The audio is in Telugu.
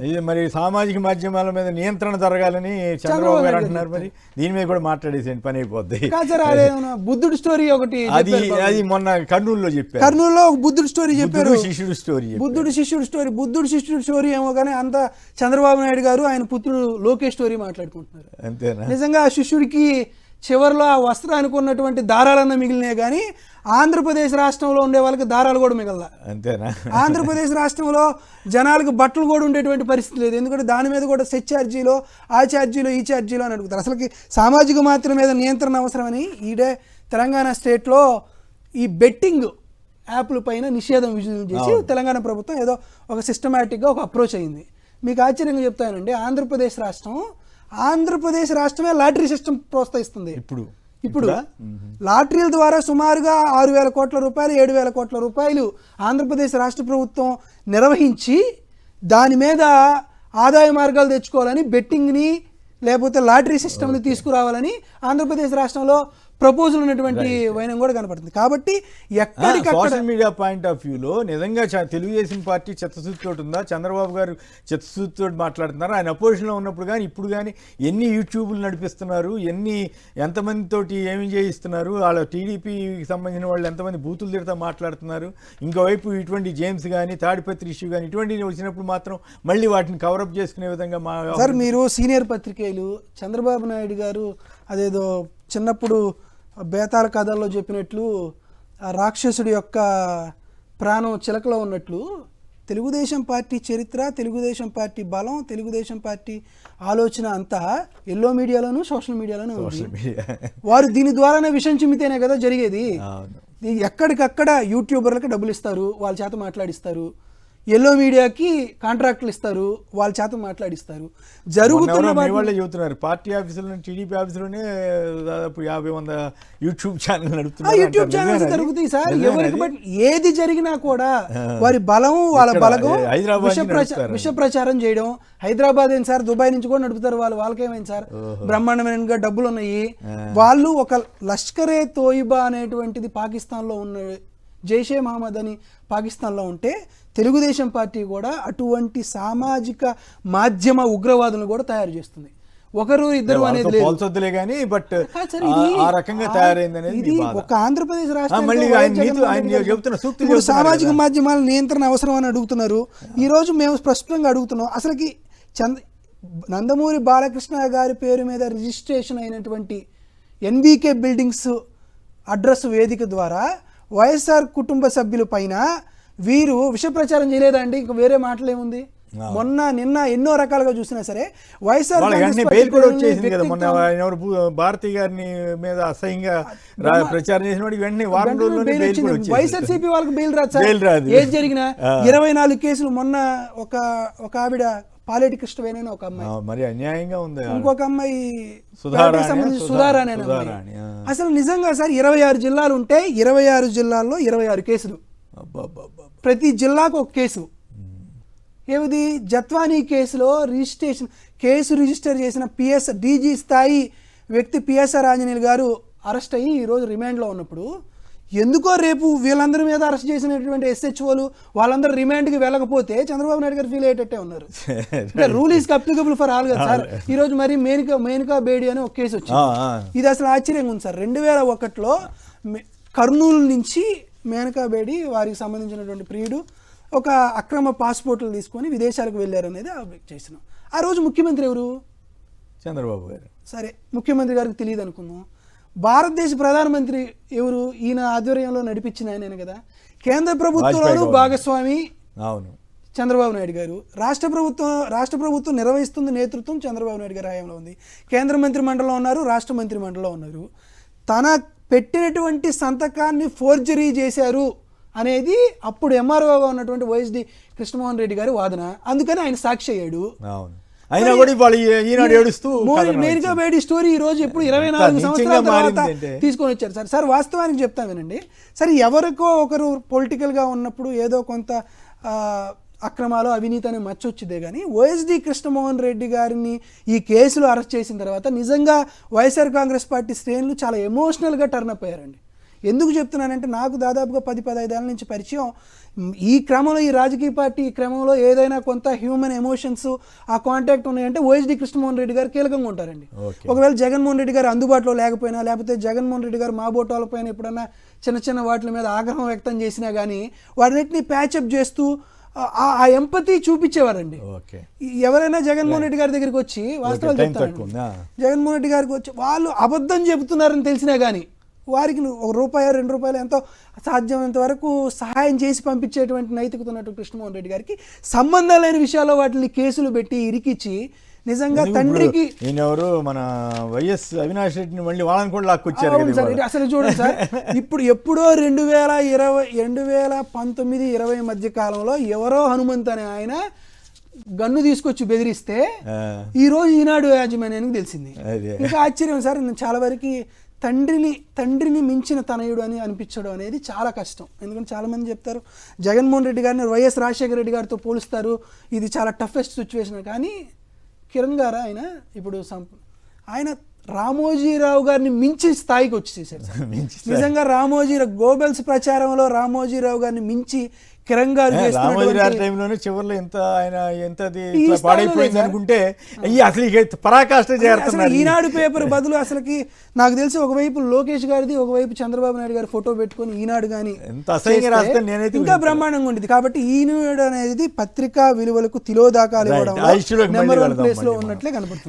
ఇది మరి సామాజిక మాధ్యమాల మీద నియంత్రణ జరగాలని చంద్రబాబు గారు అంటున్నారు. మరి దీని మీద కూడా మాట్లాడేసేయండి, పని అయిపోద్ది. బుద్ధుడి స్టోరీ ఒకటి అది మొన్న కర్నూలులో చెప్పారు. కర్నూలులో ఒక బుద్ధుడి స్టోరీ చెప్పారు. శిష్యుడు స్టోరీ, బుద్ధుడి శిష్యుడి స్టోరీ ఏమో కానీ అంత చంద్రబాబు నాయుడు గారు ఆయన పుత్రుడు లోకేష్ స్టోరీ మాట్లాడుకుంటున్నారు. అంతేనా? నిజంగా ఆ శిష్యుడికి చివరిలో ఆ వస్త్రానికి ఉన్నటువంటి దారాలన్నా మిగిలినాయి కానీ ఆంధ్రప్రదేశ్ రాష్ట్రంలో ఉండే వాళ్ళకి దారాలు కూడా మిగల. అంతేనా? ఆంధ్రప్రదేశ్ రాష్ట్రంలో జనాలకు బట్టలు కూడా ఉండేటువంటి పరిస్థితి లేదు. ఎందుకంటే దాని మీద కూడా సెట్ ఛార్జీలో, ఆ ఛార్జీలో, ఈ ఛార్జీలో అని అడుగుతారు. అసలుకి సామాజిక మాధ్యమం మీద నియంత్రణ అవసరమని ఈడే తెలంగాణ స్టేట్లో ఈ బెట్టింగ్ యాప్ల పైన నిషేధం విజయం చేసి తెలంగాణ ప్రభుత్వం ఏదో ఒక సిస్టమేటిక్గా ఒక అప్రోచ్ అయింది. మీకు ఆశ్చర్యంగా చెప్తానండి, ఆంధ్రప్రదేశ్ రాష్ట్రమే లాటరీ సిస్టమ్ ప్రోత్సహిస్తుంది. ఇప్పుడు లాటరీల ద్వారా సుమారుగా 6,000 కోట్ల రూపాయలు 7,000 కోట్ల రూపాయలు ఆంధ్రప్రదేశ్ రాష్ట్ర ప్రభుత్వం నిర్వహించి దాని మీద ఆదాయ మార్గాలు తెచ్చుకోవాలని, బెట్టింగ్ని లేకపోతే లాటరీ సిస్టమ్ని తీసుకురావాలని ఆంధ్రప్రదేశ్ రాష్ట్రంలో ప్రపోజల్ ఉన్నటువంటి వైనం కూడా కనపడుతుంది. కాబట్టి సోషల్ మీడియా పాయింట్ ఆఫ్ వ్యూలో నిజంగా తెలుగుదేశం పార్టీ చిత్తశుద్ధితో ఉందా? చంద్రబాబు గారు చిత్తశుద్ధితో మాట్లాడుతున్నారు. ఆయన అపోజిషన్లో ఉన్నప్పుడు కానీ ఇప్పుడు కానీ ఎన్ని యూట్యూబ్లు నడిపిస్తున్నారు, ఎంతమందితోటి ఏమి చేయిస్తున్నారు, వాళ్ళ టీడీపీకి సంబంధించిన వాళ్ళు ఎంతమంది బూతులు తిడతా మాట్లాడుతున్నారు. ఇంకోవైపు ఇటువంటి జేమ్స్ కానీ తాడిపత్రి ఇష్యూ కానీ ఇటువంటివి వచ్చినప్పుడు మాత్రం మళ్ళీ వాటిని కవరప్ చేసుకునే విధంగా సార్ మీరు సీనియర్ పత్రికేయులు, చంద్రబాబు నాయుడు గారు అదేదో చిన్నప్పుడు బేతాళ కథల్లో చెప్పినట్లు రాక్షసుడి యొక్క ప్రాణం చిలకలో ఉన్నట్లు తెలుగుదేశం పార్టీ చరిత్ర, తెలుగుదేశం పార్టీ బలం, తెలుగుదేశం పార్టీ ఆలోచన అంతా ఎల్లో మీడియాలోను సోషల్ మీడియాలోనూ ఉంది. వారు దీని ద్వారానే విషయం చిమ్మితేనే కదా జరిగేది. ఎక్కడికక్కడ యూట్యూబర్లకు డబ్బులు ఇస్తారు, వాళ్ళ చేత మాట్లాడిస్తారు. ఎల్లో మీడియాకి కాంట్రాక్టులు ఇస్తారు, వాళ్ళ చేత మాట్లాడిస్తారు. చెబుతున్నారు పార్టీ ఆఫీసులో, టీడీపీ ఆఫీసులోనే దాదాపు 50-100 యూట్యూబ్ ఛానల్ నడుపుతున్నారు. యూట్యూబ్ ఛానల్స్ జరుగుతాయి సార్. ఎవరికి బట్ ఏది జరిగినా కూడా వారి బలం, వాళ్ళ బలగం విష ప్రచారం చేయడం. హైదరాబాద్ ఏంటి సార్, దుబాయ్ నుంచి కూడా నడుపుతారు వాళ్ళు. వాళ్ళకేమైంది సార్, బ్రహ్మాండమైన డబ్బులు ఉన్నాయి. వాళ్ళు ఒక లష్కరే తోయిబా అనేటువంటిది పాకిస్తాన్లో ఉన్న, జైషే మహమ్మద్ అని పాకిస్తాన్లో ఉంటే తెలుగుదేశం పార్టీ కూడా అటువంటి సామాజిక మాధ్యమ ఉగ్రవాదులను కూడా తయారు చేస్తుంది. ఒకరు ఇద్దరు అనేది లేదు. ఇది ఒక ఆంధ్రప్రదేశ్ రాష్ట్రంలో సామాజిక మాధ్యమాల నియంత్రణ అవసరం అని అడుగుతున్నారు. ఈరోజు మేము స్పష్టంగా అడుగుతున్నాం, అసలుకి నందమూరి బాలకృష్ణ గారి పేరు మీద రిజిస్ట్రేషన్ అయినటువంటి ఎన్బీకే బిల్డింగ్స్ అడ్రస్ వేదిక ద్వారా వైఎస్ఆర్ కుటుంబ సభ్యుల పైన వీరు విష ప్రచారం చేయలేదా అండి? ఇంకా వేరే మాటలు ఏముంది? మొన్న నిన్న ఎన్నో రకాలుగా చూసినా సరే వైఎస్ఆర్ భారతి గారిని మీద అసహ్యంగా ప్రచారం చేసిన వైఎస్ఆర్సీపీ వాళ్ళకి బెయిల్ రాదు సార్. ఏది జరిగినా 24 కేసులు. మొన్న ఒక ఆవిడ పాలేటి కృష్ణవేణి ఒక అమ్మాయి, మరి అన్యాయంగా ఉంది. ఇంకొక అమ్మాయి సుధారా అనే అమ్మాయి. అసలు నిజంగా సార్ 26 జిల్లాలు ఉంటే 26 జిల్లాల్లో 26 కేసులు, ప్రతి జిల్లాకు ఒక కేసు. ఏమిది? జత్వానీ కేసులో కేసు రిజిస్టర్ చేసిన డీజీ స్థాయి వ్యక్తి పిఎస్ఆర్ ఆంజనేయులు గారు అరెస్ట్ అయ్యి ఈరోజు రిమాండ్లో ఉన్నప్పుడు ఎందుకో రేపు వీళ్ళందరి మీద అరెస్ట్ చేసినటువంటి ఎస్హెచ్ఓలు వాళ్ళందరూ రిమాండ్కి వెళ్ళకపోతే చంద్రబాబు నాయుడు గారు ఫీల్ అయ్యేటట్టే ఉన్నారు. Rule is applicable for all కదా సార్. ఈరోజు మరి మేనకా బేడి అని ఒక కేసు వచ్చింది. ఇది అసలు ఆశ్చర్యంగా ఉంది సార్. 2001లో కర్నూలు నుంచి మేనకా బేడి వారికి సంబంధించినటువంటి ప్రియుడు ఒక అక్రమ పాస్పోర్ట్లు తీసుకొని విదేశాలకు వెళ్ళారనేది అబ్జెక్ట్ చేసినాం. ఆ రోజు ముఖ్యమంత్రి ఎవరు? చంద్రబాబు గారు. సరే, ముఖ్యమంత్రి గారికి తెలియదు అనుకుందాం. భారతదేశ ప్రధానమంత్రి ఎవరు? ఈయన ఆధ్వర్యంలో నడిపించిన ఆయన కదా. కేంద్ర ప్రభుత్వంలోనూ భాగస్వామి చంద్రబాబు నాయుడు గారు. రాష్ట్ర ప్రభుత్వం నిర్వహిస్తున్న నేతృత్వం చంద్రబాబు నాయుడు గారి హయాంలో ఉంది. కేంద్ర మంత్రి మండలిలో ఉన్నారు, రాష్ట్ర మంత్రి మండలిలో ఉన్నారు. తన పెట్టినటువంటి సంతకాన్ని ఫోర్జరీ చేశారు అనేది అప్పుడు ఎంఆర్ఓగా ఉన్నటువంటి వైఎస్డి కృష్ణమోహన్ రెడ్డి గారి వాదన. అందుకని ఆయన సాక్షి అయ్యాడు. మేనకా బేడి స్టోరీ ఈ రోజు ఎప్పుడు 24 సంవత్సరాల తర్వాత తీసుకొని వచ్చారు సార్. సార్ వాస్తవానికి చెప్తా వినండి సార్, ఎవరికో ఒకరు పొలిటికల్గా ఉన్నప్పుడు ఏదో కొంత అక్రమాలు అవినీతి అనే మచ్చొచ్చిదే కానీ వైఎస్డి కృష్ణమోహన్ రెడ్డి గారిని ఈ కేసులో అరెస్ట్ చేసిన తర్వాత నిజంగా వైఎస్ఆర్ కాంగ్రెస్ పార్టీ శ్రేణులు చాలా ఎమోషనల్గా టర్న్ అప్ అయ్యారండి. ఎందుకు చెప్తున్నానంటే నాకు దాదాపుగా 10-15 ఏళ్ళ నుంచి పరిచయం. ఈ క్రమంలో ఈ రాజకీయ పార్టీ ఈ క్రమంలో ఏదైనా కొంత హ్యూమన్ ఎమోషన్స్ ఆ కాంటాక్ట్ ఉన్నాయంటే ఓఎస్డి కృష్ణమోహన్ రెడ్డి గారు కీలకంగా ఉంటారండి. ఒకవేళ జగన్మోహన్ రెడ్డి గారు అందుబాటులో లేకపోయినా, లేకపోతే జగన్మోహన్ రెడ్డి గారు మా బోటాలపైన ఎప్పుడన్నా చిన్న చిన్న వాటి మీద ఆగ్రహం వ్యక్తం చేసినా కానీ వాటిని ప్యాచప్ చేస్తూ ఆ ఎంపతి చూపించేవారండి. ఎవరైనా జగన్మోహన్ రెడ్డి గారి దగ్గరికి వచ్చి వాస్తవాలు చెప్తారు, జగన్మోహన్ రెడ్డి గారికి వచ్చి వాళ్ళు అబద్ధం చెబుతున్నారని తెలిసినా కానీ వారికి ₹1-2 ఎంతో సాధ్యమైనంత వరకు సహాయం చేసి పంపించేటువంటి నైతికత ఉన్నట్టు కృష్ణమోహన్ రెడ్డి గారికి సంబంధం లేని విషయాల్లో వాటిని కేసులు పెట్టి ఇరికిచ్చి నిజంగా తండ్రికి ఎవరు మన వైఎస్ అవినాష్ రెడ్డిని మళ్ళీ వాళ్ళని కూడా లాక్కొచ్చారు సార్. అసలు చూడండి సార్, ఎప్పుడో 2019-20 మధ్య కాలంలో ఎవరో హనుమంత్ అనే ఆయన గన్ను తీసుకొచ్చి బెదిరిస్తే ఈ రోజు ఈనాడు యాజమాన్యానికి తెలిసింది. ఇంకా ఆశ్చర్యం సార్, చాలా వరకు తండ్రిని మించిన తనయుడు అని అనిపించడం అనేది చాలా కష్టం. ఎందుకంటే చాలామంది చెప్తారు జగన్మోహన్ రెడ్డి గారిని వైఎస్ రాజశేఖర రెడ్డి గారితో పోలుస్తారు, ఇది చాలా టఫెస్ట్ సిచ్యువేషన్. కానీ కిరణ్ గారు ఇప్పుడు ఆయన రామోజీరావు గారిని మించి స్థాయికి వచ్చేసారు. నిజంగా గోబెల్స్ ప్రచారంలో రామోజీరావు గారిని మించి కిరణ్ గారు టైంలోనే చివరిలో ఎంత పాడైపోయింది అనుకుంటే అసలు పరాకాష్ట చేస్తున్నారు. ఈనాడు పేపర్ బదులు అసలుకి నాకు తెలిసి ఒకవైపు లోకేష్ గారిది, ఒకవైపు చంద్రబాబు నాయుడు గారి ఫోటో పెట్టుకుని ఈనాడు కానీ ఇంకా బ్రహ్మాండంగా ఉండేది. కాబట్టి ఈనాడు అనేది పత్రికా విలువలకు తిలోదాకాలు ఇవ్వడం నెంబర్ 1 ప్లేస్ లో ఉన్నట్లే కనపడుతుంది.